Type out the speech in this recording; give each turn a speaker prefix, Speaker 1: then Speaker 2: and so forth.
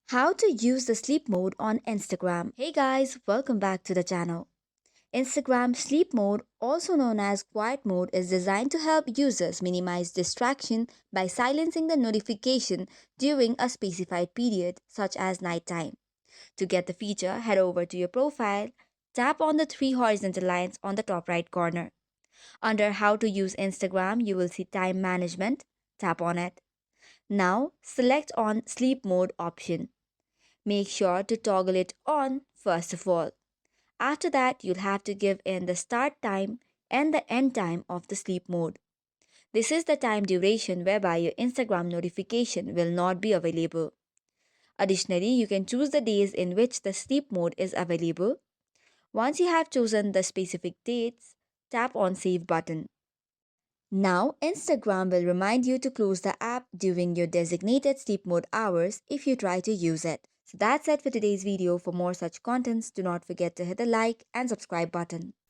Speaker 1: How to use the sleep mode on Instagram. Hey guys, welcome back to the channel. Instagram sleep mode, also known as quiet mode, is designed to help users minimize distraction by silencing the notification during a specified period, such as nighttime. To get the feature, head over to your profile, tap on the three horizontal lines on the top right corner. Under How to use Instagram, you will see Time Management. Tap on it. Now, select on Sleep Mode option. Make sure to toggle it on first of all. After that, you'll have to give in the start time and the end time of the sleep mode. This is the time duration whereby your Instagram notification will not be available. Additionally, you can choose the days in which the sleep mode is available. Once you have chosen the specific dates, tap on Save button. Now, Instagram will remind you to close the app during your designated sleep mode hours if you try to use it. So that's it for today's video. For more such contents, do not forget to hit the like and subscribe button.